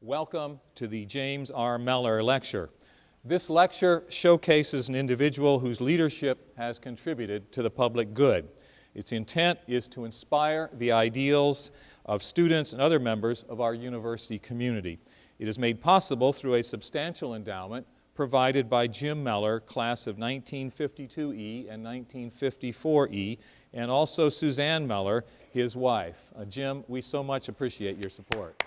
Welcome to the James R. MELLOR Lecture. This lecture showcases an individual whose leadership has contributed to the public good. Its intent is to inspire the ideals of students and other members of our university community. It is made possible through a substantial endowment provided by Jim MELLOR, class of 1952E and 1954E, and also Suzanne MELLOR, his wife. Jim, we so much appreciate your support.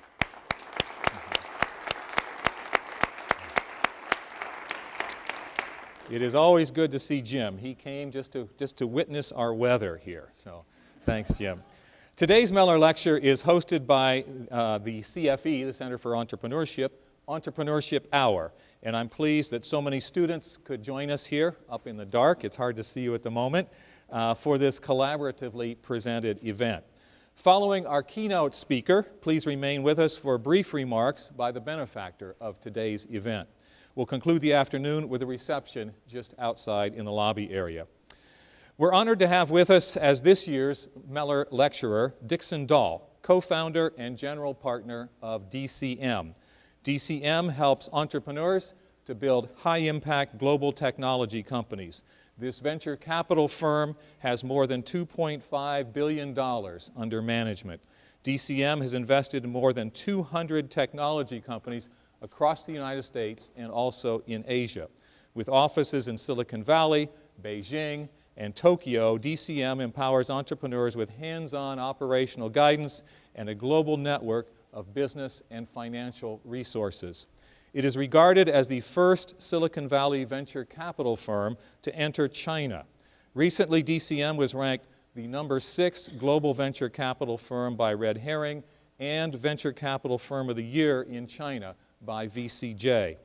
It is always good to see Jim. He came just to witness our weather here, so thanks, Jim. Today's MELLOR Lecture is hosted by the CFE, the Center for Entrepreneurship, Entrepreneurship Hour. And I'm pleased that so many students could join us here up in the dark. It's hard to see you at the moment for this collaboratively presented event. Following our keynote speaker, please remain with us for brief remarks by the benefactor of today's event. We'll conclude the afternoon with a reception just outside in the lobby area. We're honored to have with us as this year's MELLOR lecturer, Dixon Dahl, co-founder and general partner of DCM. DCM helps entrepreneurs to build high-impact global technology companies. This venture capital firm has more than $2.5 billion under management. DCM has invested in more than 200 technology companies across the United States and also in Asia. With offices in Silicon Valley, Beijing, and Tokyo, DCM empowers entrepreneurs with hands-on operational guidance and a global network of business and financial resources. It is regarded as the first Silicon Valley venture capital firm to enter China. Recently, DCM was ranked the #6 global venture capital firm by Red Herring and Venture Capital Firm of the Year in China by VCJ.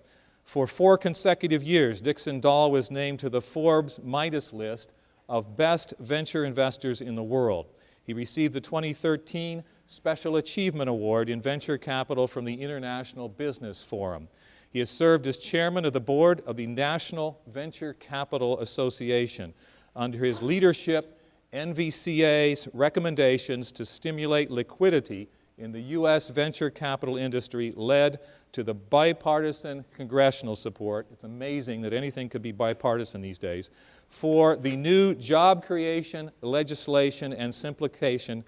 For 4 consecutive years, Dixon Dahl was named to the Forbes Midas list of best venture investors in the world. He received the 2013 Special Achievement Award in Venture Capital from the International Business Forum. He has served as chairman of the board of the National Venture Capital Association. Under his leadership, NVCA's recommendations to stimulate liquidity in the U.S. venture capital industry led to the bipartisan congressional support. It's amazing that anything could be bipartisan these days, for the new job creation, legislation, and simplification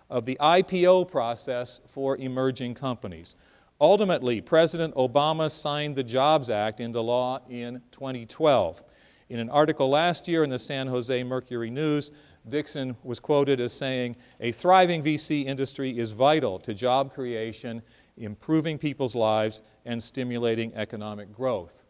of the IPO process for emerging companies. Ultimately, President Obama signed the Jobs Act into law in 2012. In an article last year in the San Jose Mercury News, Dixon was quoted as saying, "A thriving VC industry is vital to job creation, improving people's lives, and stimulating economic growth."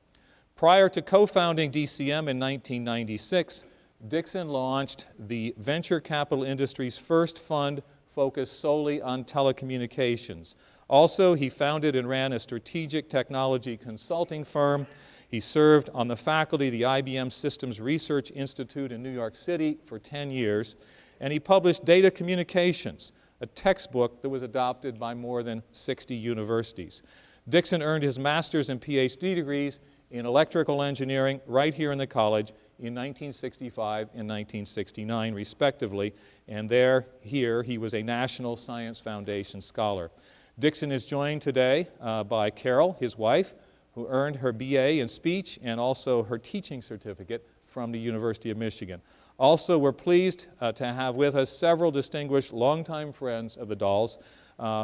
Prior to co-founding DCM in 1996, Dixon launched the venture capital industry's first fund focused solely on telecommunications. Also, he founded and ran a strategic technology consulting firm. He served on the faculty of the IBM Systems Research Institute in New York City for 10 years, and he published Data Communications, a textbook that was adopted by more than 60 universities. Dixon earned his master's and PhD degrees in electrical engineering right here in the college in 1965 and 1969, respectively, and here he was a National Science Foundation scholar. Dixon is joined today by Carol, his wife, who earned her BA in speech and also her teaching certificate from the University of Michigan. Also, we're pleased to have with us several distinguished longtime friends of the Dahls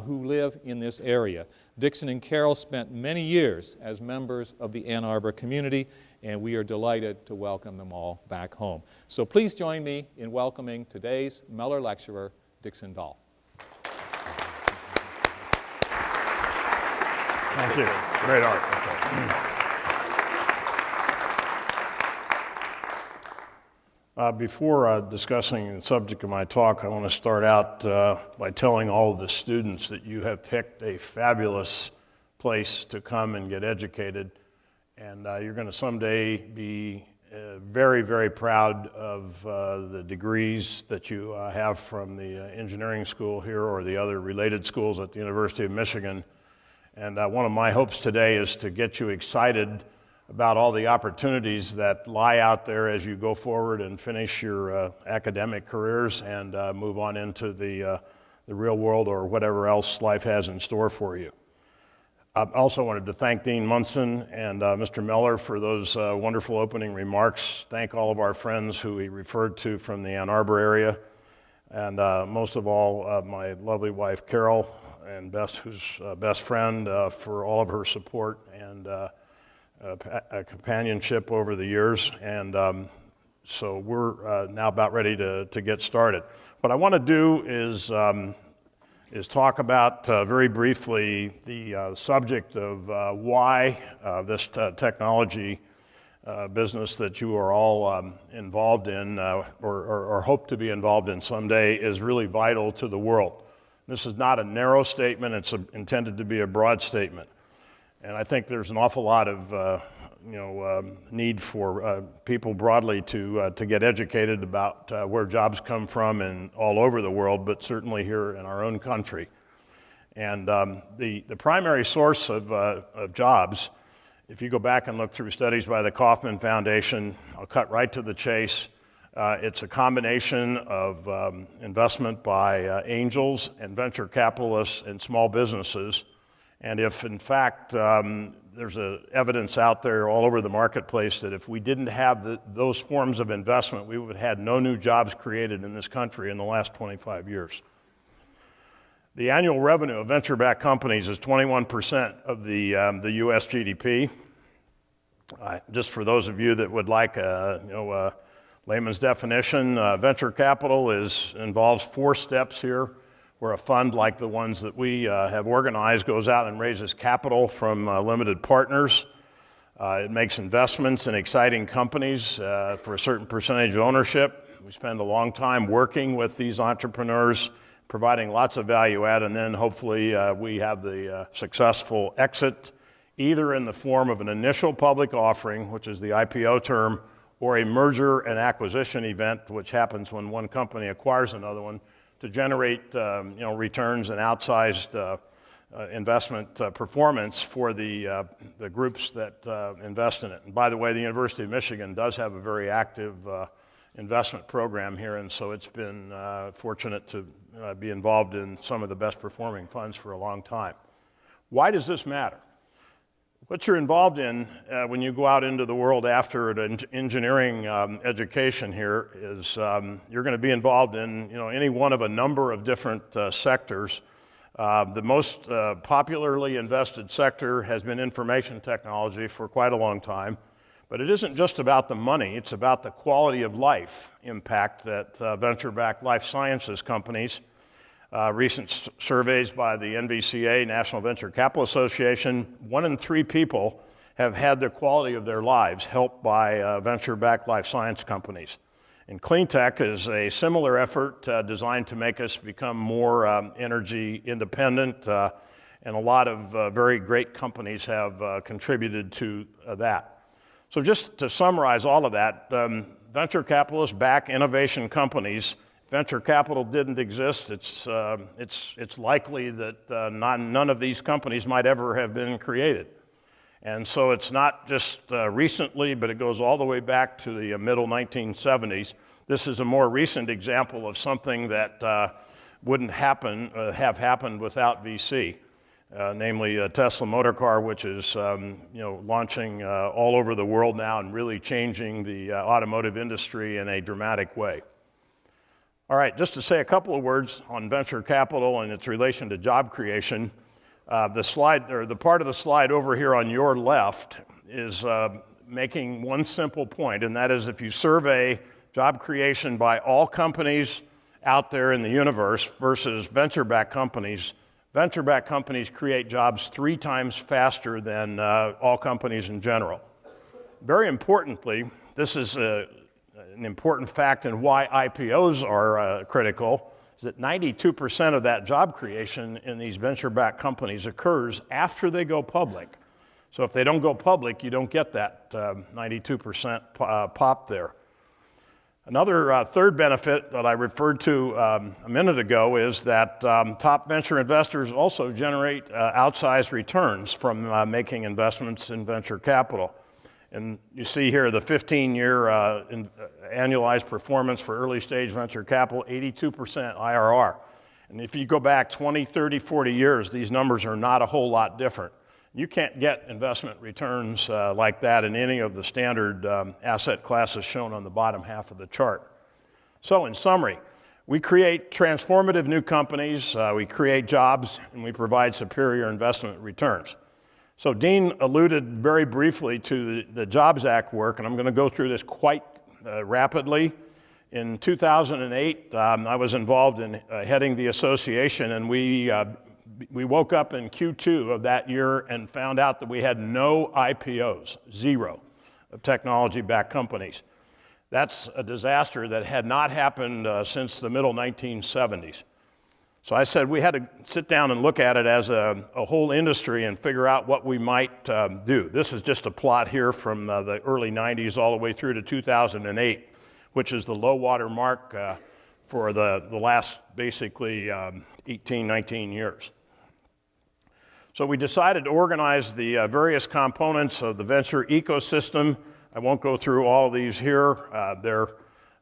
who live in this area. Dixon and Carol spent many years as members of the Ann Arbor community, and we are delighted to welcome them all back home. So please join me in welcoming today's MELLOR lecturer, Dixon Dahl. Thank you. Great art. Before discussing the subject of my talk, I want to start out by telling all of the students that you have picked a fabulous place to come and get educated, and you're going to someday be very, very proud of the degrees that you have from the engineering school here or the other related schools at the University of Michigan. And one of my hopes today is to get you excited about all the opportunities that lie out there as you go forward and finish your academic careers and move on into the real world or whatever else life has in store for you. I also wanted to thank Dean Munson and Mr. MELLOR for those wonderful opening remarks. Thank all of our friends who he referred to from the Ann Arbor area. And most of all, my lovely wife, Carol, and Bess, who's best friend, for all of her support and companionship over the years. And so we're now about ready to get started. What I want to do is talk about very briefly the subject of why this technology business that you are all involved in or hope to be involved in someday is really vital to the world. This is not a narrow statement, it's intended to be a broad statement. And I think there's an awful lot of need for people broadly to get educated about where jobs come from and all over the world, but certainly here in our own country. And the primary source of jobs, if you go back and look through studies by the Kauffman Foundation, I'll cut right to the chase. It's a combination of investment by angels and venture capitalists and small businesses. And if, in fact, there's evidence out there all over the marketplace that if we didn't have those forms of investment, we would have had no new jobs created in this country in the last 25 years. The annual revenue of venture-backed companies is 21% of the U.S. GDP. Just for those of you that would like a layman's definition, venture capital involves 4 steps here, where a fund like the ones that we have organized goes out and raises capital from limited partners. It makes investments in exciting companies for a certain percentage of ownership. We spend a long time working with these entrepreneurs, providing lots of value add, and then hopefully we have the successful exit, either in the form of an initial public offering, which is the IPO term, or a merger and acquisition event, which happens when one company acquires another one, to generate returns and outsized investment performance for the groups that invest in it. And by the way, the University of Michigan does have a very active investment program here, and so it's been fortunate to be involved in some of the best performing funds for a long time. Why does this matter? What you're involved in when you go out into the world after an engineering education here is you're going to be involved in any one of a number of different sectors. The most popularly invested sector has been information technology for quite a long time, but it isn't just about the money, it's about the quality of life impact that venture-backed life sciences companies. Recent surveys by the NVCA, National Venture Capital Association, 1 in 3 people have had the quality of their lives helped by venture-backed life science companies. And clean tech is a similar effort designed to make us become more energy independent, and a lot of very great companies have contributed to that. So just to summarize all of that, venture capitalists back innovation companies. Venture capital didn't exist, it's likely that none of these companies might ever have been created. And so it's not just recently, but it goes all the way back to the middle 1970s. This is a more recent example of something that wouldn't have happened without VC, namely Tesla Motor Car, which is launching all over the world now and really changing the automotive industry in a dramatic way. All right, just to say a couple of words on venture capital and its relation to job creation. The slide, or the part of the slide over here on your left, is making one simple point, and that is if you survey job creation by all companies out there in the universe versus venture-backed companies create jobs 3 times faster than all companies in general. Very importantly, this is an important fact and why IPOs are critical, is that 92% of that job creation in these venture-backed companies occurs after they go public. So if they don't go public, you don't get that 92% pop there. Another third benefit that I referred to a minute ago is that top venture investors also generate outsized returns from making investments in venture capital. And you see here the 15-year annualized performance for early stage venture capital, 82% IRR. And if you go back 20, 30, 40 years, these numbers are not a whole lot different. You can't get investment returns like that in any of the standard asset classes shown on the bottom half of the chart. So in summary, we create transformative new companies, we create jobs, and we provide superior investment returns. So Dean alluded very briefly to the Jobs Act work, and I'm going to go through this quite rapidly. In 2008, I was involved in heading the association, and we woke up in Q2 of that year and found out that we had no IPOs, zero, of technology-backed companies. That's a disaster that had not happened since the middle 1970s. So I said we had to sit down and look at it as a whole industry and figure out what we might do. This is just a plot here from the early 90s all the way through to 2008, which is the low water mark for the last basically 18, 19 years. So we decided to organize the various components of the venture ecosystem. I won't go through all of these here.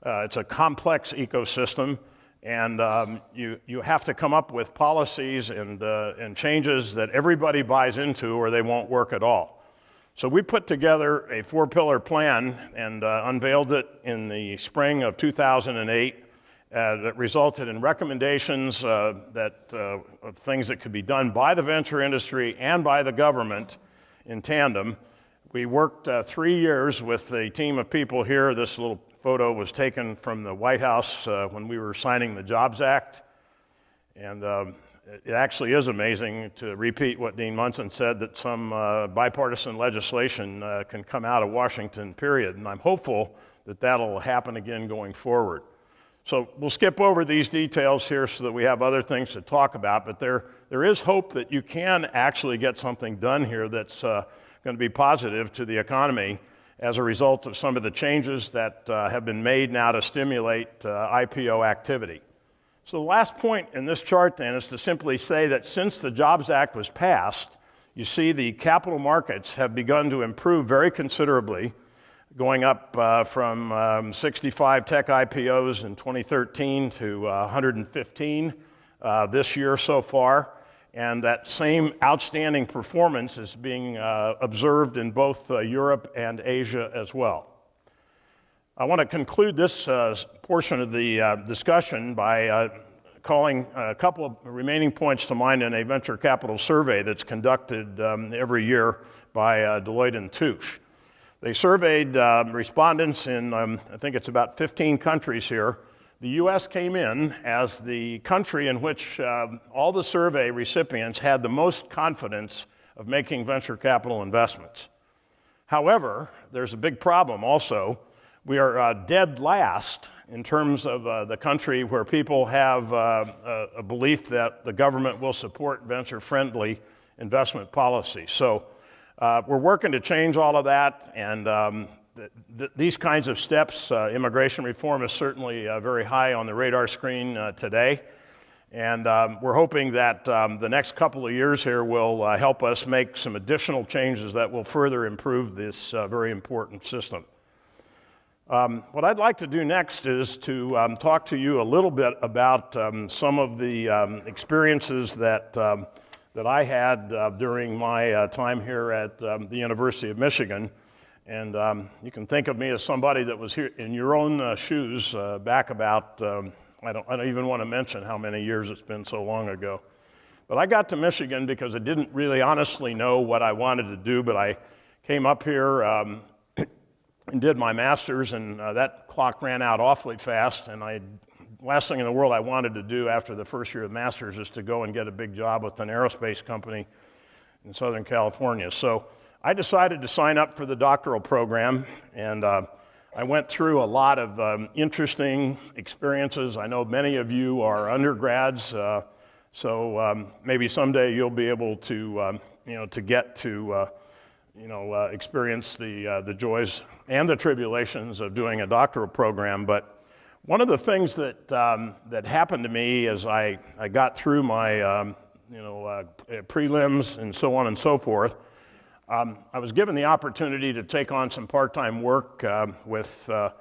It's a complex ecosystem, and you have to come up with policies and changes that everybody buys into or they won't work at all. So we put together a 4-pillar plan and unveiled it in the spring of 2008 that resulted in recommendations of things that could be done by the venture industry and by the government in tandem. We worked 3 years with a team of people here. This little photo was taken from the White House when we were signing the Jobs Act. And it actually is amazing to repeat what Dean Munson said, that some bipartisan legislation can come out of Washington, period. And I'm hopeful that that'll happen again going forward. So we'll skip over these details here so that we have other things to talk about, but there is hope that you can actually get something done here that's going to be positive to the economy as a result of some of the changes that have been made now to stimulate IPO activity. So the last point in this chart then is to simply say that since the Jobs Act was passed, you see the capital markets have begun to improve very considerably, going up from 65 tech IPOs in 2013 to 115 this year so far. And that same outstanding performance is being observed in both Europe and Asia as well. I want to conclude this portion of the discussion by calling a couple of remaining points to mind in a venture capital survey that's conducted every year by Deloitte & Touche. They surveyed respondents in, I think it's about 15 countries here. The U.S. came in as the country in which all the survey recipients had the most confidence of making venture capital investments. However, there's a big problem also. We are dead last in terms of the country where people have a belief that the government will support venture-friendly investment policy. So we're working to change all of that, and these kinds of steps, immigration reform is certainly very high on the radar screen today. And we're hoping that the next couple of years here will help us make some additional changes that will further improve this very important system. What I'd like to do next is to talk to you a little bit about some of the experiences that I had during my time here at the University of Michigan. And you can think of me as somebody that was here in your own shoes back about, I don't even want to mention how many years it's been so long ago. But I got to Michigan because I didn't really honestly know what I wanted to do, but I came up here and did my master's, and that clock ran out awfully fast, and last thing in the world I wanted to do after the first year of master's is to go and get a big job with an aerospace company in Southern California. So I decided to sign up for the doctoral program, and I went through a lot of interesting experiences. I know many of you are undergrads, so maybe someday you'll be able to, to get to, experience the joys and the tribulations of doing a doctoral program. But one of the things that that happened to me as I got through my, prelims and so on and so forth, I was given the opportunity to take on some part-time work with a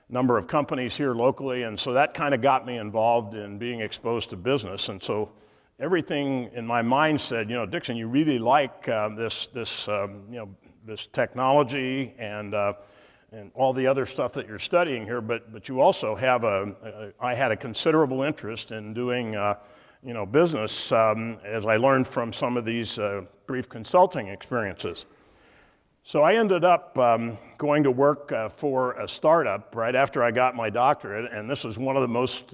number of companies here locally, and so that kind of got me involved in being exposed to business. And so everything in my mind said, Dixon, you really like this technology and all the other stuff that you're studying here, but you also have I had a considerable interest in doing business as I learned from some of these brief consulting experiences. So I ended up going to work for a startup right after I got my doctorate, and this was one of the most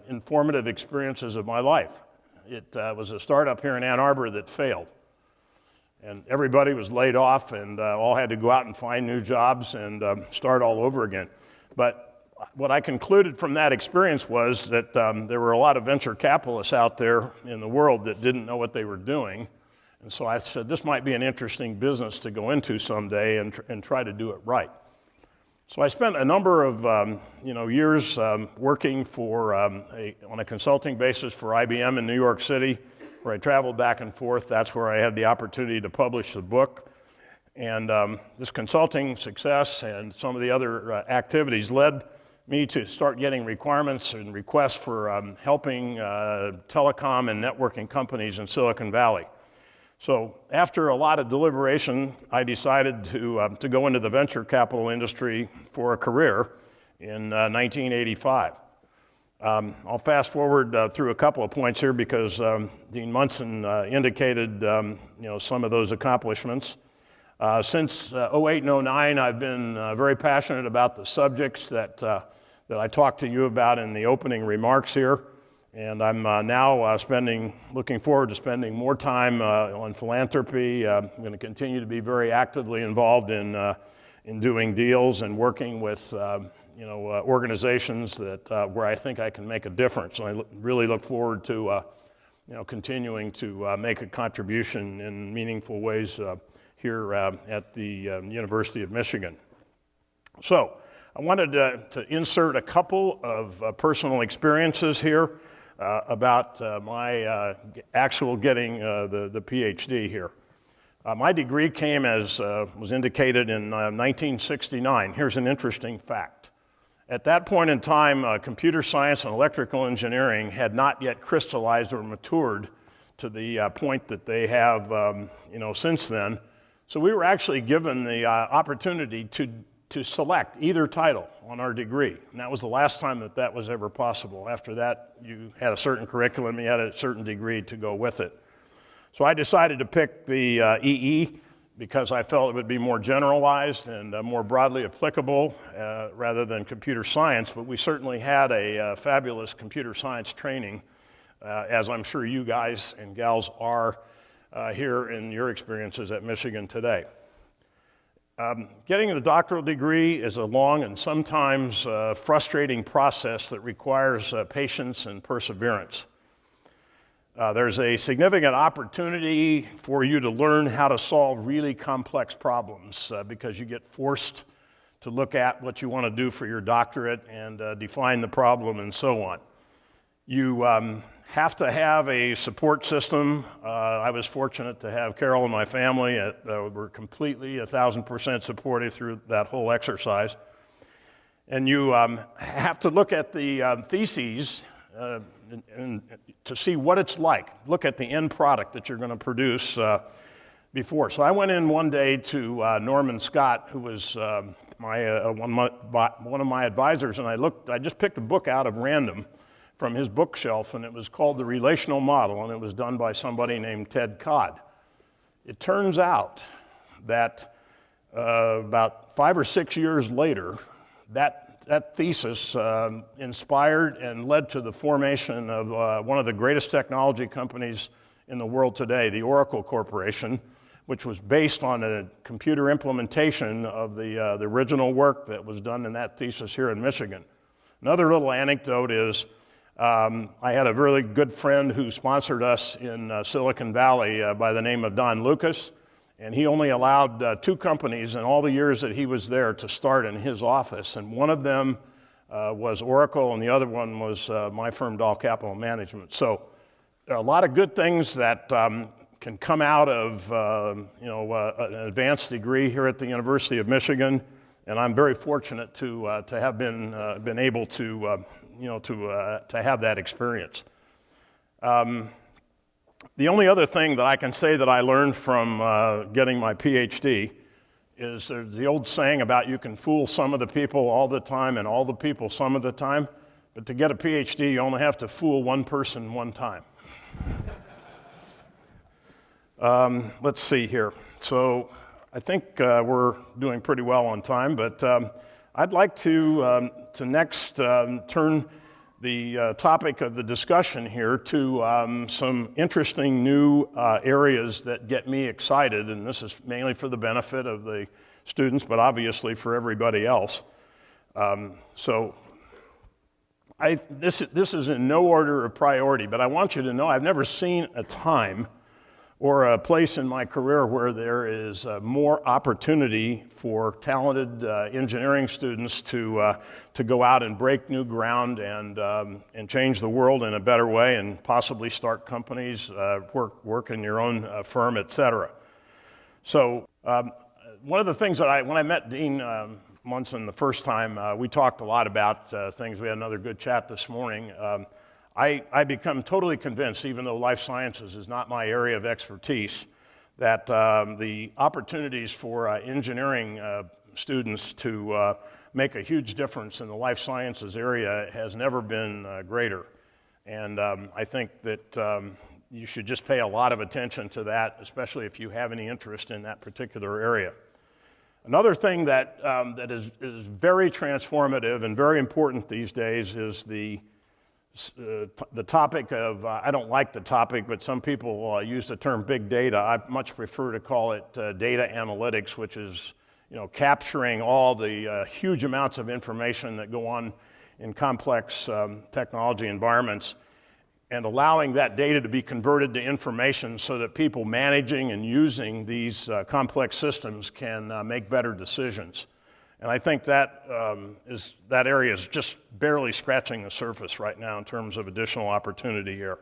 informative experiences of my life. It was a startup here in Ann Arbor that failed. And everybody was laid off and all had to go out and find new jobs and start all over again. But what I concluded from that experience was that there were a lot of venture capitalists out there in the world that didn't know what they were doing. And so I said, this might be an interesting business to go into someday and try to do it right. So I spent a number of years working for on a consulting basis for IBM in New York City, where I traveled back and forth. That's where I had the opportunity to publish the book. And this consulting success and some of the other activities led me to start getting requirements and requests for helping telecom and networking companies in Silicon Valley. So after a lot of deliberation, I decided to go into the venture capital industry for a career in 1985. I'll fast forward through a couple of points here because Dean Munson indicated some of those accomplishments. Since 08 and 09, I've been very passionate about the subjects that I talked to you about in the opening remarks here. And I'm now looking forward to spending more time on philanthropy. I'm going to continue to be very actively involved in doing deals and working with organizations that where I think I can make a difference. And I really look forward to continuing to make a contribution in meaningful ways here at the University of Michigan. So I wanted to insert a couple of personal experiences here about my actual getting the PhD here. My degree came, as was indicated, in 1969. Here's an interesting fact. At that point in time, computer science and electrical engineering had not yet crystallized or matured to the point that they have since then. So we were actually given the opportunity to select either title on our degree. And that was the last time that was ever possible. After that, you had a certain curriculum, you had a certain degree to go with it. So I decided to pick the EE because I felt it would be more generalized and more broadly applicable rather than computer science, but we certainly had a fabulous computer science training, as I'm sure you guys and gals are here in your experiences at Michigan today. Getting the doctoral degree is a long and sometimes frustrating process that requires patience and perseverance. There's a significant opportunity for you to learn how to solve really complex problems because you get forced to look at what you want to do for your doctorate and define the problem and so on. You have to have a support system. I was fortunate to have Carol and my family were completely 1,000% supportive through that whole exercise. And you have to look at the theses and to see what it's like. Look at the end product that you're going to produce before. So I went in one day to Norman Scott, who was one of my advisors, and I just picked a book out of random from his bookshelf, and it was called The Relational Model, and it was done by somebody named Ted Codd. It turns out that about 5 or 6 years later, that thesis inspired and led to the formation of one of the greatest technology companies in the world today, the Oracle Corporation, which was based on a computer implementation of the original work that was done in that thesis here in Michigan. Another little anecdote is I had a really good friend who sponsored us in Silicon Valley by the name of Don Lucas, and he only allowed 2 companies in all the years that he was there to start in his office, and one of them was Oracle, and the other one was my firm, Dahl Capital Management. So there are a lot of good things that can come out of an advanced degree here at the University of Michigan, and I'm very fortunate to have been able to have that experience. The only other thing that I can say that I learned from getting my PhD is there's the old saying about you can fool some of the people all the time and all the people some of the time, but to get a PhD, you only have to fool one person one time. Let's see here. So I think we're doing pretty well on time, but I'd like to next turn the topic of the discussion here to some interesting new areas that get me excited, and this is mainly for the benefit of the students, but obviously for everybody else. This is in no order of priority, but I want you to know I've never seen a time or a place in my career where there is more opportunity for talented engineering students to go out and break new ground and change the world in a better way and possibly start companies, work in your own firm, etc. So one of the things that when I met Dean Munson the first time, we talked a lot about things. We had another good chat this morning. I become totally convinced, even though life sciences is not my area of expertise, that the opportunities for engineering students to make a huge difference in the life sciences area has never been greater. And I think that you should just pay a lot of attention to that, especially if you have any interest in that particular area. Another thing that is very transformative and very important these days is the topic of, I don't like the topic, but some people use the term big data. I much prefer to call it data analytics, which is capturing all the huge amounts of information that go on in complex technology environments and allowing that data to be converted to information so that people managing and using these complex systems can make better decisions. And I think that area is just barely scratching the surface right now in terms of additional opportunity here.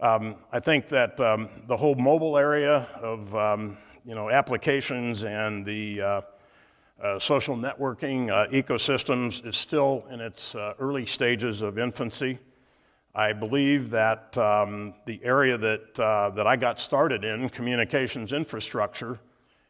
I think that the whole mobile area of applications and the social networking ecosystems is still in its early stages of infancy. I believe that the area that I got started in, communications infrastructure,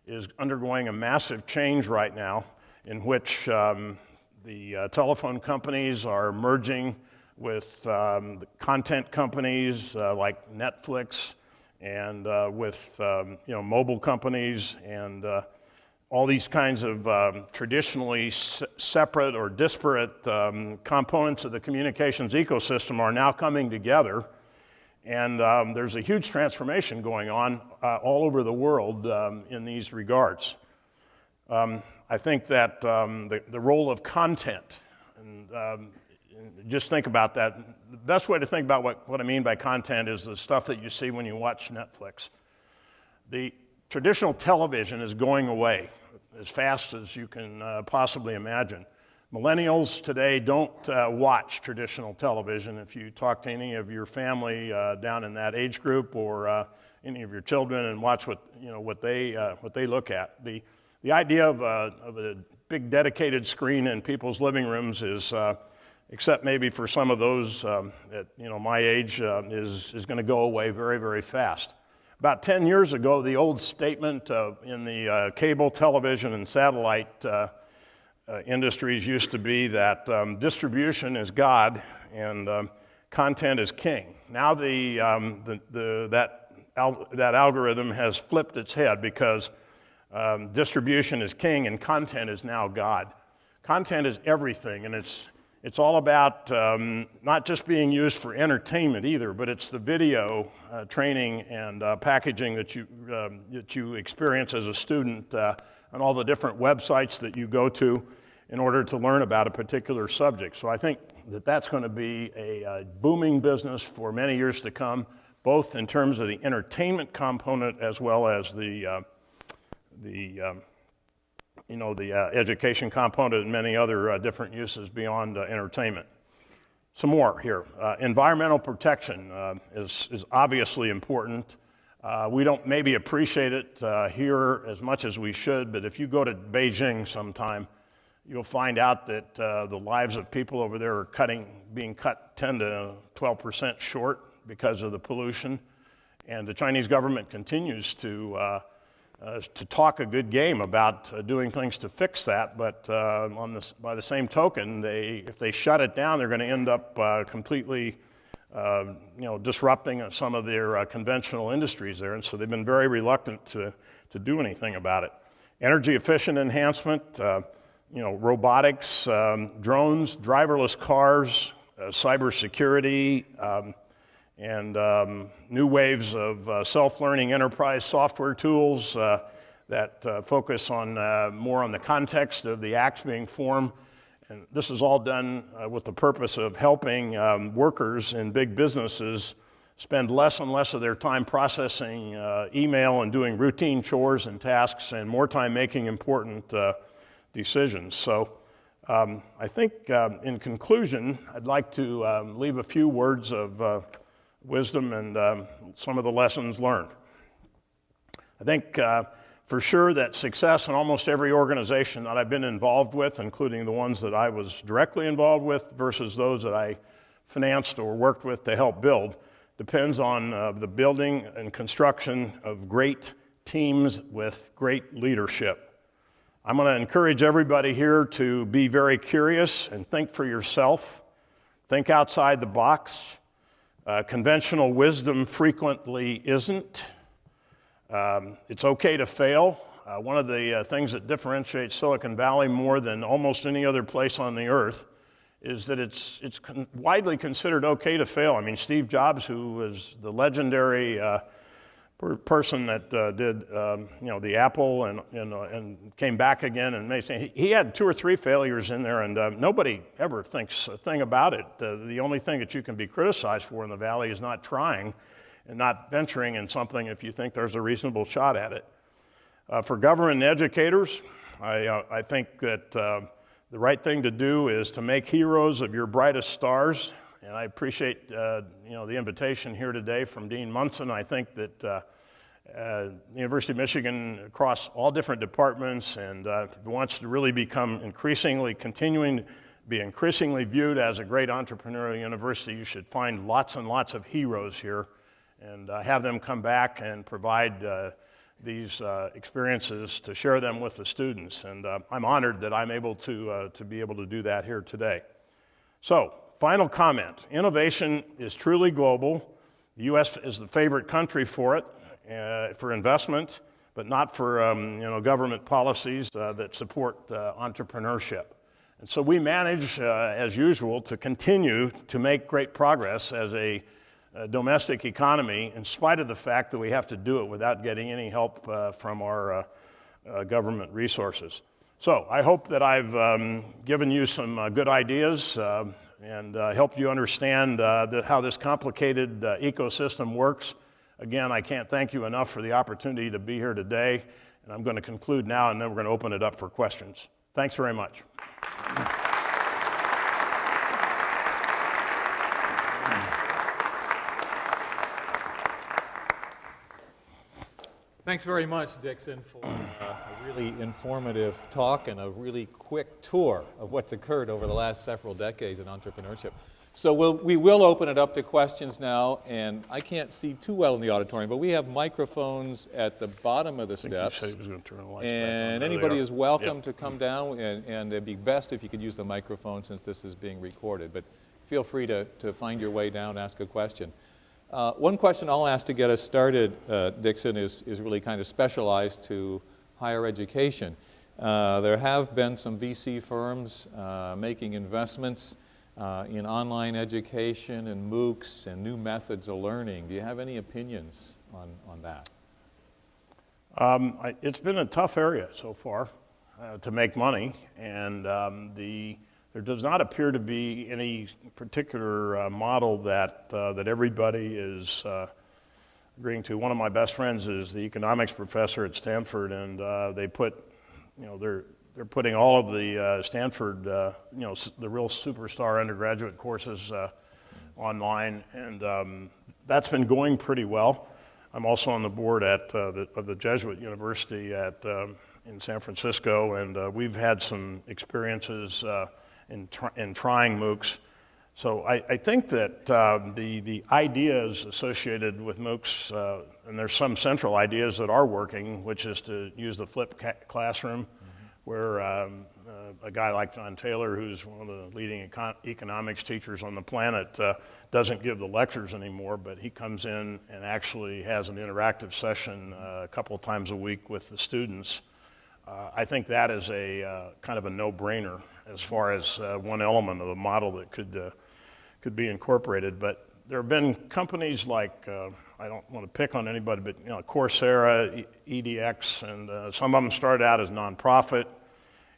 is undergoing a massive change right now, in which the telephone companies are merging with the content companies like Netflix and with mobile companies, and all these kinds of traditionally separate or disparate components of the communications ecosystem are now coming together. And there's a huge transformation going on all over the world in these regards. I think that the role of content, and just think about that. The best way to think about what I mean by content is the stuff that you see when you watch Netflix. The traditional television is going away as fast as you can possibly imagine. Millennials today don't watch traditional television. If you talk to any of your family down in that age group or any of your children and watch what they look at, the idea of a big dedicated screen in people's living rooms is, except maybe for some of those at my age, is going to go away very, very fast. About 10 years ago, the old statement in the cable television and satellite industries used to be that distribution is God and content is king. Now that algorithm has flipped its head because distribution is king and content is now God. Content is everything, and it's all about not just being used for entertainment either, but it's the video training and packaging that you experience as a student on all the different websites that you go to in order to learn about a particular subject. So I think that that's going to be a booming business for many years to come, both in terms of the entertainment component as well as the education component and many other different uses beyond entertainment. Some more here. Environmental protection is obviously important. We don't maybe appreciate it here as much as we should, but if you go to Beijing sometime, you'll find out that the lives of people over there are being cut 10 to 12% short because of the pollution. And the Chinese government continues to talk a good game about doing things to fix that, but by the same token, if they shut it down, they're going to end up completely disrupting some of their conventional industries there, and so they've been very reluctant to do anything about it. Energy efficient enhancement, robotics, drones, driverless cars, cybersecurity, and new waves of self-learning enterprise software tools that focus on more on the context of the acts being formed. And this is all done with the purpose of helping workers in big businesses spend less and less of their time processing email and doing routine chores and tasks and more time making important decisions. So I think in conclusion, I'd like to leave a few words of wisdom and some of the lessons learned. I think for sure that success in almost every organization that I've been involved with, including the ones that I was directly involved with versus those that I financed or worked with to help build, depends on the building and construction of great teams with great leadership. I'm going to encourage everybody here to be very curious and think for yourself. Think outside the box. Conventional wisdom frequently isn't. It's okay to fail. One of the things that differentiates Silicon Valley more than almost any other place on the earth is that it's widely considered okay to fail. I mean, Steve Jobs, who was the legendary person that did the Apple and came back again and he had 2 or 3 failures in there, and nobody ever thinks a thing about it. The only thing that you can be criticized for in the Valley is not trying and not venturing in something if you think there's a reasonable shot at it. For government and educators, I think that the right thing to do is to make heroes of your brightest stars. And I appreciate the invitation here today from Dean Munson. I think that the University of Michigan, across all different departments, and if it wants to really become continuing to be increasingly viewed as a great entrepreneurial university, you should find lots and lots of heroes here and have them come back and provide these experiences to share them with the students. And I'm honored that I'm able to be able to do that here today. So, final comment. Innovation is truly global. The U.S. is the favorite country for it, for investment, but not for government policies that support entrepreneurship. And so we manage, as usual, to continue to make great progress as a domestic economy, in spite of the fact that we have to do it without getting any help from our government resources. So I hope that I've given you some good ideas and helped you understand how this complicated ecosystem works. Again, I can't thank you enough for the opportunity to be here today, and I'm going to conclude now, and then we're going to open it up for questions. Thanks very much. Thanks very much, Dixon, for a really informative talk and a really quick tour of what's occurred over the last several decades in entrepreneurship. So we will open it up to questions now, and I can't see too well in the auditorium, but we have microphones at the bottom of the steps, and anybody is welcome to come down, and it'd be best if you could use the microphone since this is being recorded, but feel free to find your way down, ask a question. One question I'll ask to get us started, Dixon, is really kind of specialized to higher education. There have been some VC firms making investments in online education and MOOCs and new methods of learning. Do you have any opinions on that? It's been a tough area so far to make money, and there does not appear to be any particular model that everybody is agreeing to. One of my best friends is the economics professor at Stanford, and they're putting all of the Stanford, the real superstar undergraduate courses online, and that's been going pretty well. I'm also on the board of the Jesuit University in San Francisco, and we've had some experiences in trying MOOCs. So I think that the ideas associated with MOOCs, and there's some central ideas that are working, which is to use the flipped classroom, where a guy like John Taylor, who's one of the leading economics teachers on the planet, doesn't give the lectures anymore, but he comes in and actually has an interactive session a couple of times a week with the students. I think that is a kind of a no-brainer as far as one element of the model that could be incorporated. But there have been companies like, I don't want to pick on anybody, but Coursera, EDX, and some of them started out as nonprofit.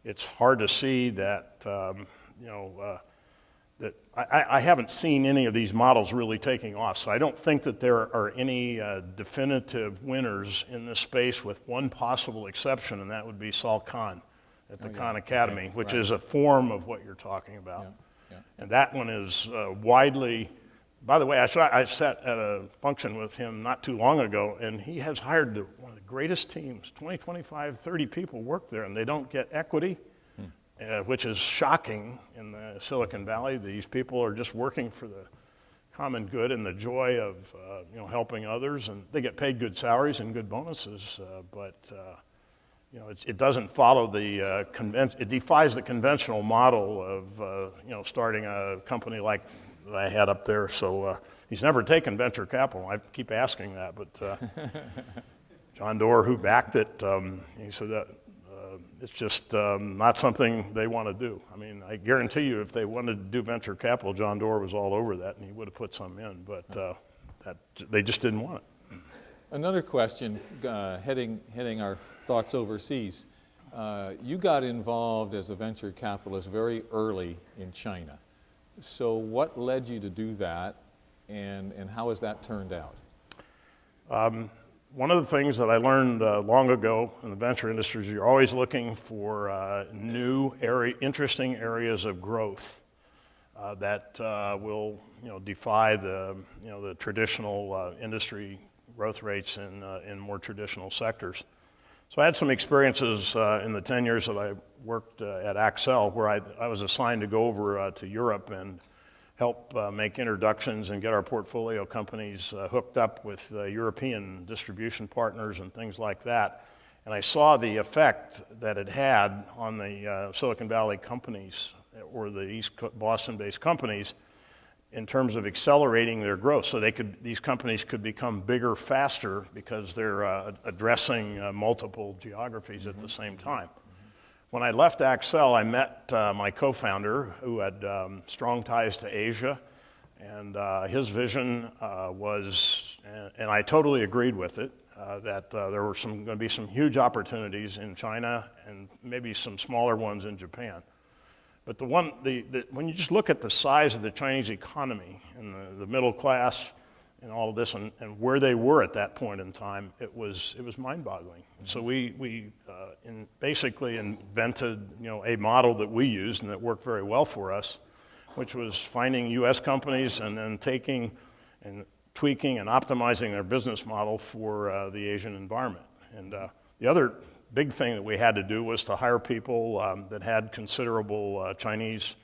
It's hard to see that, that I haven't seen any of these models really taking off. So I don't think that there are any definitive winners in this space, with one possible exception, and that would be Sal Khan at the Khan Academy, okay, which right. is a form of what you're talking about. Yeah. And that one is widely, by the way, I sat at a function with him not too long ago, and he has hired one of the greatest teams. 20, 25, 30 people work there, and they don't get equity, which is shocking in the Silicon Valley. These people are just working for the common good and the joy of helping others, and they get paid good salaries and good bonuses, but it doesn't follow the it defies the conventional model of starting a company like that I had up there. So he's never taken venture capital. I keep asking that, but John Doerr, who backed it, he said that it's just not something they want to do. I mean, I guarantee you, if they wanted to do venture capital, John Doerr was all over that, and he would have put some in, but they just didn't want it. Another question, heading our thoughts overseas. You got involved as a venture capitalist very early in China. So what led you to do that, and how has that turned out? One of the things that I learned long ago in the venture industry is you're always looking for new, interesting areas of growth that will defy the traditional industry growth rates in more traditional sectors. So I had some experiences in the 10 years that I worked at Accel, where I was assigned to go over to Europe and help make introductions and get our portfolio companies hooked up with European distribution partners and things like that. And I saw the effect that it had on the Silicon Valley companies, or the East Boston-based companies, in terms of accelerating their growth. So these companies could become bigger faster because they're addressing multiple geographies at the same time. When I left Accel, I met my co-founder, who had strong ties to Asia, and his vision was, and I totally agreed with it, that there were going to be some huge opportunities in China and maybe some smaller ones in Japan. But when you just look at the size of the Chinese economy and the middle class and all of this, and where they were at that point in time, it was mind-boggling. So we basically invented a model that we used and that worked very well for us, which was finding U.S. companies and then taking and tweaking and optimizing their business model for the Asian environment. And the other big thing that we had to do was to hire people that had considerable Chinese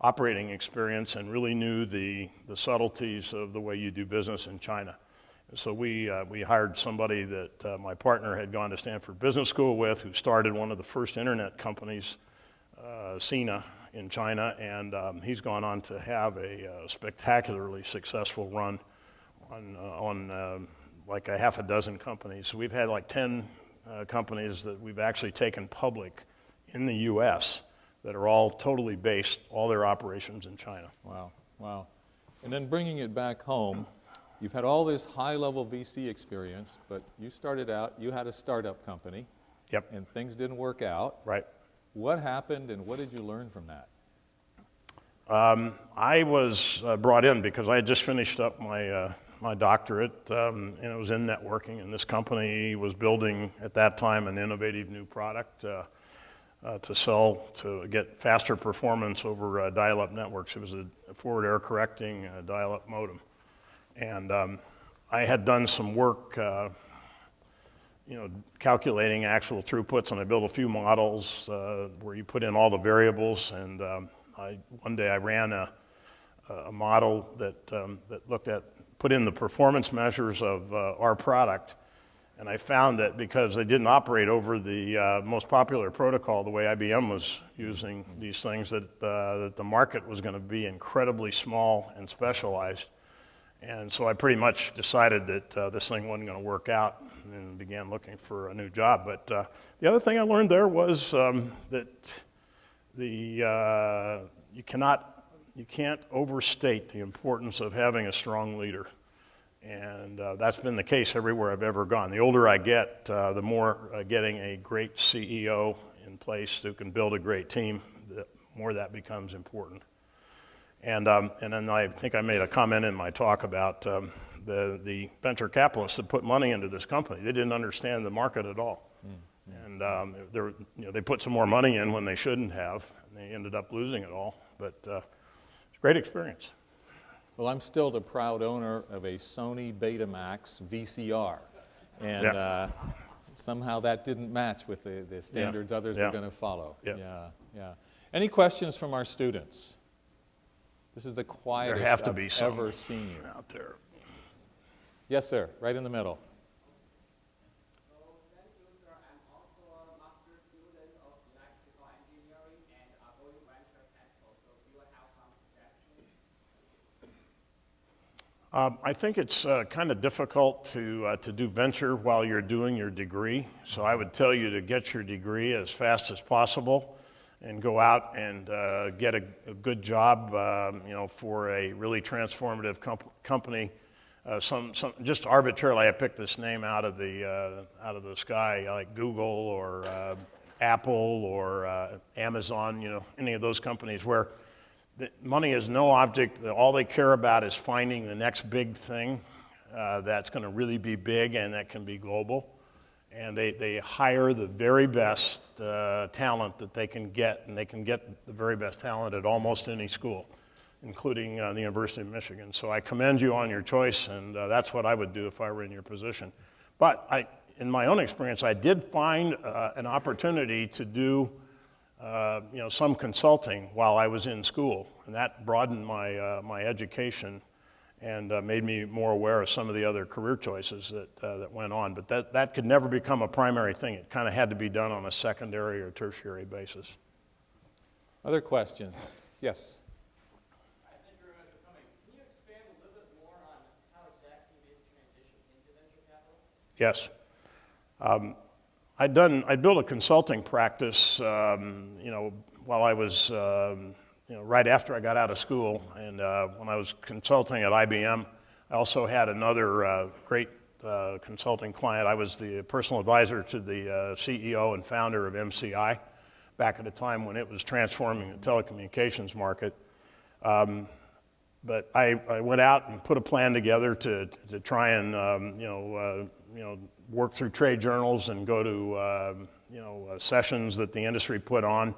operating experience and really knew the subtleties of the way you do business in China. So we hired somebody that my partner had gone to Stanford Business School with, who started one of the first internet companies, Sina, in China, and he's gone on to have a spectacularly successful run on like a half a dozen companies. So we've had like 10 companies that we've actually taken public in the U.S. that are all totally based, all their operations in China. Wow. And then bringing it back home, you've had all this high-level VC experience, but you started out, you had a startup company. Yep. And things didn't work out. Right. What happened, and what did you learn from that? I was brought in because I had just finished up my doctorate, and it was in networking, and this company was building, at that time, an innovative new product to sell, to get faster performance over dial-up networks. It was a forward error correcting dial-up modem. And I had done some work calculating actual throughputs, and I built a few models where you put in all the variables, and one day I ran a model that put in the performance measures of our product. And I found that because they didn't operate over the most popular protocol, the way IBM was using these things, that the market was going to be incredibly small and specialized. And so I pretty much decided that this thing wasn't going to work out and began looking for a new job. But the other thing I learned there was that you can't overstate the importance of having a strong leader. And that's been the case everywhere I've ever gone. The older I get, the more getting a great CEO in place who can build a great team, the more that becomes important. And then I think I made a comment in my talk about the venture capitalists that put money into this company. They didn't understand the market at all. And they put some more money in when they shouldn't have, and they ended up losing it all. But it's a great experience. Well, I'm still the proud owner of a Sony Betamax VCR, and somehow that didn't match with the standards others were going to follow. Yeah. Any questions from our students? This is the quietest I've ever seen you out there. Yes, sir. Right in the middle. Thank you, sir. I'm also a master's student of electrical engineering and going venture capital. So do you have some suggestions? I think it's kind of difficult to do venture while you're doing your degree. So I would tell you to get your degree as fast as possible and go out and get a good job, for a really transformative company. Just arbitrarily, I picked this name out of the sky, like Google or Apple or Amazon. Any of those companies where money is no object. All they care about is finding the next big thing that's going to really be big and that can be global. And they hire the very best talent that they can get, and they can get the very best talent at almost any school, including the University of Michigan. So I commend you on your choice, and that's what I would do if I were in your position. But in my own experience, I did find an opportunity to do some consulting while I was in school, and that broadened my education and made me more aware of some of the other career choices that went on. But that could never become a primary thing. It kind of had to be done on a secondary or tertiary basis. Other questions? Yes. I think you're coming. Can you expand a little bit more on how exactly you made the transition into venture capital? I'd built a consulting practice, while I was, right after I got out of school, and when I was consulting at IBM, I also had another great consulting client. I was the personal advisor to the CEO and founder of MCI back at a time when it was transforming the telecommunications market. But I went out and put a plan together to try and work through trade journals and go to sessions that the industry put on,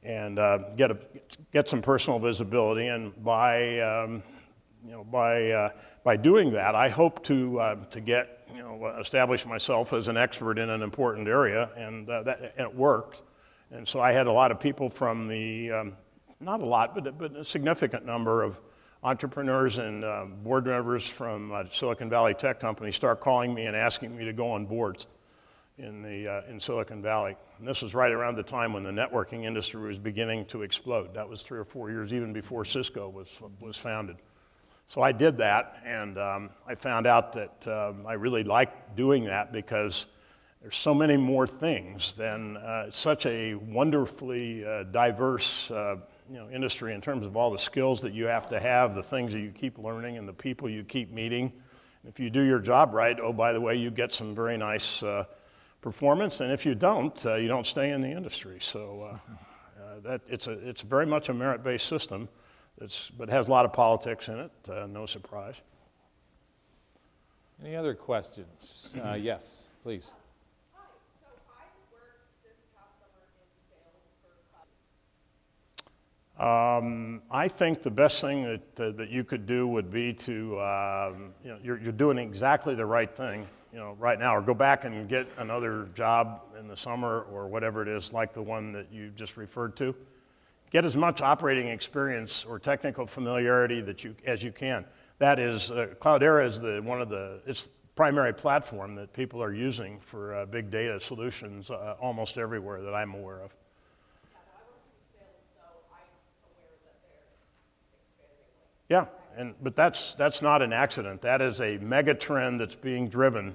and get some personal visibility. And by doing that, I hope to get establish myself as an expert in an important area, and it worked. And so I had a lot of people from the not a lot, but a significant number of entrepreneurs and board members from Silicon Valley tech companies start calling me and asking me to go on boards in Silicon Valley. And this was right around the time when the networking industry was beginning to explode. That was 3 or 4 years even before Cisco was founded. So I did that, and I found out that I really liked doing that because there's so many more things than such a wonderfully diverse industry in terms of all the skills that you have to have, the things that you keep learning, and the people you keep meeting. If you do your job right, oh, by the way, you get some very nice performance, and if you don't stay in the industry. So it's very much a merit-based system, but has a lot of politics in it, no surprise. Any other questions? Yes, please. Hi, so I worked this past summer in sales for I think the best thing that you could do would be to, you're doing exactly the right thing, right now, or go back and get another job in the summer or whatever it is, like the one that you just referred to. get as much operating experience or technical familiarity as you can. That is, Cloudera is it's the primary platform that people are using for big data solutions almost everywhere that I'm aware of. I work in sales, so I'm aware that they're expanding. Yeah, but that's not an accident. That is a mega trend that's being driven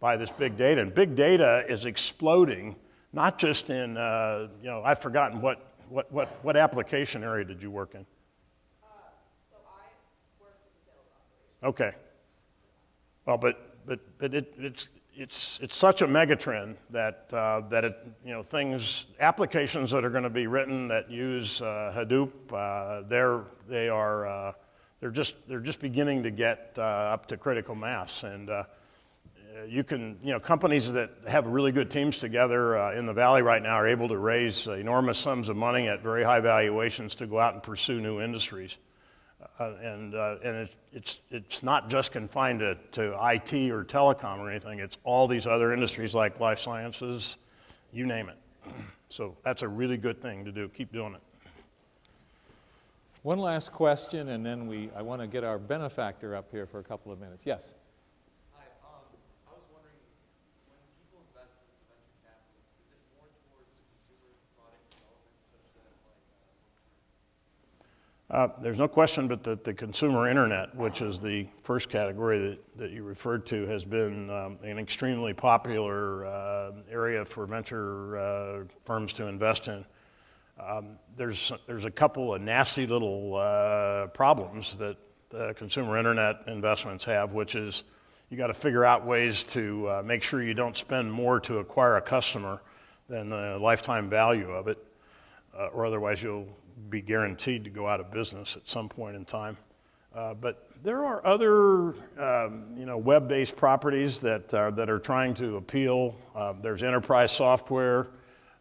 by this big data. And big data is exploding, not just in, I've forgotten what application area did you work in? So I work in sales operations. Okay. Well, but it's such a megatrend that applications that are going to be written that use Hadoop, they're just beginning to get up to critical mass, and companies that have really good teams together in the Valley right now are able to raise enormous sums of money at very high valuations to go out and pursue new industries. And it's not just confined to IT or telecom or anything. It's all these other industries like life sciences, you name it. So that's a really good thing to do. Keep doing it. One last question, and then I want to get our benefactor up here for a couple of minutes. Yes? Hi, I was wondering, when people invest in venture capital, is it more towards consumer product development, such that There's no question but that the consumer internet, which is the first category that you referred to, has been an extremely popular area for venture firms to invest in. There's a couple of nasty little problems that consumer internet investments have, which is you got to figure out ways to make sure you don't spend more to acquire a customer than the lifetime value of it, or otherwise you'll be guaranteed to go out of business at some point in time. But there are other, web-based properties that are trying to appeal. There's enterprise software.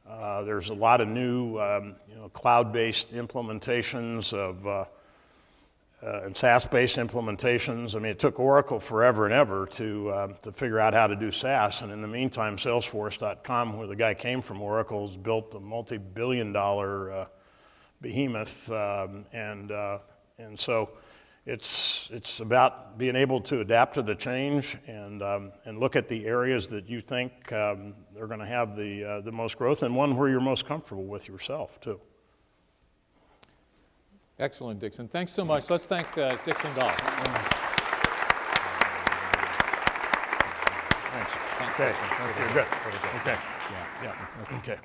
There's a lot of new, cloud-based implementations and SaaS-based implementations. I mean, it took Oracle forever and ever to figure out how to do SaaS, and in the meantime, Salesforce.com, where the guy came from Oracle, has built a multi-billion-dollar behemoth, and so it's about being able to adapt to the change and look at the areas that you think are going to have the most growth, and one where you're most comfortable with yourself too. Excellent, Dixon. Thanks so much. Let's thank Dixon Dahl. Thanks, Dixon. Okay, good. Okay. Yeah. Okay.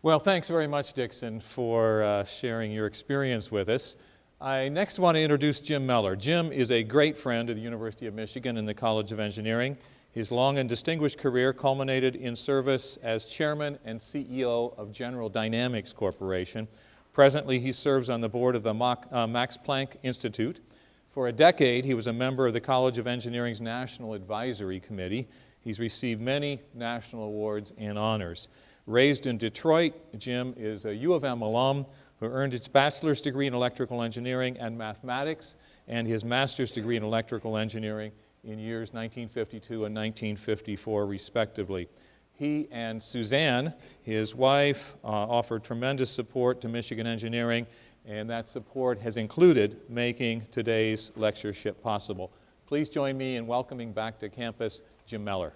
Well, thanks very much, Dixon, for sharing your experience with us. I next want to introduce Jim MELLOR. Jim is a great friend of the University of Michigan and the College of Engineering. His long and distinguished career culminated in service as chairman and CEO of General Dynamics Corporation. Presently, he serves on the board of the Max Planck Institute. For a decade, he was a member of the College of Engineering's National Advisory Committee. He's received many national awards and honors. Raised in Detroit, Jim is a U of M alum who earned his bachelor's degree in electrical engineering and mathematics and his master's degree in electrical engineering in years 1952 and 1954, respectively. He and Suzanne, his wife, offered tremendous support to Michigan engineering, and that support has included making today's lectureship possible. Please join me in welcoming back to campus Jim MELLOR.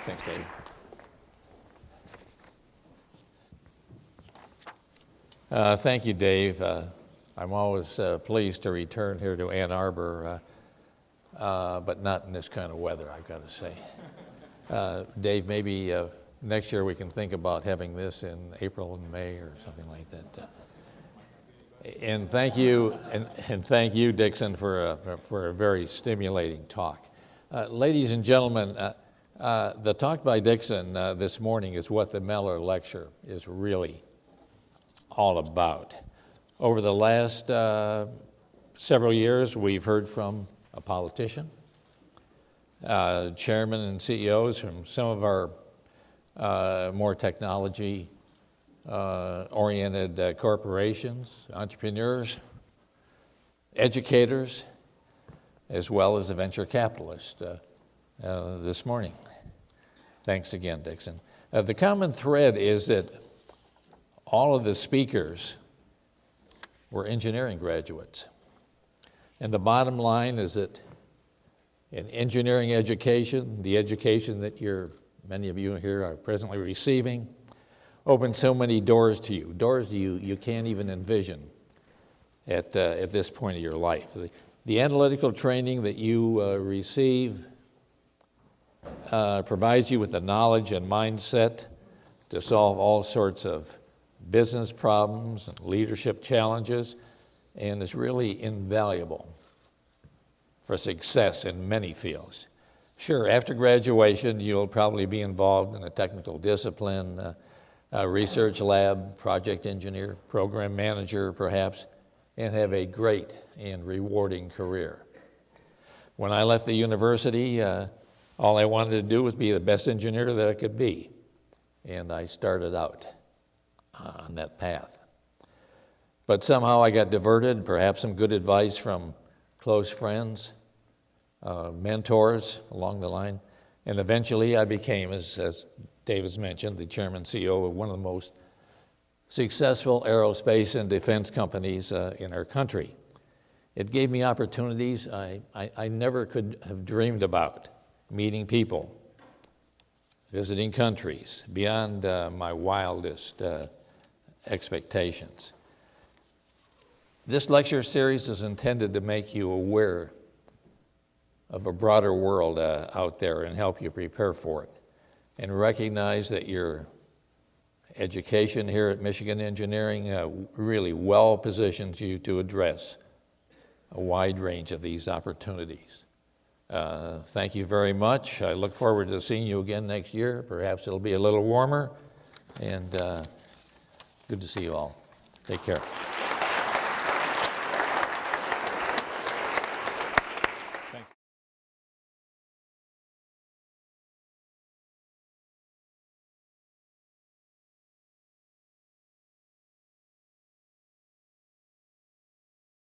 Thanks, Dave. Thank you, Dave. I'm always pleased to return here to Ann Arbor, but not in this kind of weather, I've got to say. Dave, maybe next year we can think about having this in April and May or something like that. And thank you, Dixon, for a very stimulating talk. Ladies and gentlemen, the talk by Dixon this morning is what the MELLOR Lecture is really all about. Over the last several years, we've heard from a politician, chairman and CEOs from some of our more technology oriented corporations, entrepreneurs, educators, as well as the venture capitalist this morning. Thanks again, Dixon. The common thread is that all of the speakers were engineering graduates. And the bottom line is that in engineering education, the education that many of you here are presently receiving, opens so many doors to you, doors you can't even envision at this point of your life. The analytical training that you receive provides you with the knowledge and mindset to solve all sorts of business problems and leadership challenges, and is really invaluable for success in many fields. Sure, after graduation, you'll probably be involved in a technical discipline, a research lab, project engineer, program manager perhaps, and have a great and rewarding career. When I left the university, all I wanted to do was be the best engineer that I could be, and I started out on that path. But somehow I got diverted, perhaps some good advice from close friends, mentors along the line, and eventually I became, as David's mentioned, the chairman and CEO of one of the most successful aerospace and defense companies in our country. It gave me opportunities I never could have dreamed about, meeting people, visiting countries, beyond my wildest expectations. This lecture series is intended to make you aware of a broader world out there and help you prepare for it, and recognize that your education here at Michigan Engineering really well positions you to address a wide range of these opportunities. Thank you very much. I look forward to seeing you again next year. Perhaps it'll be a little warmer, and good to see you all. Take care.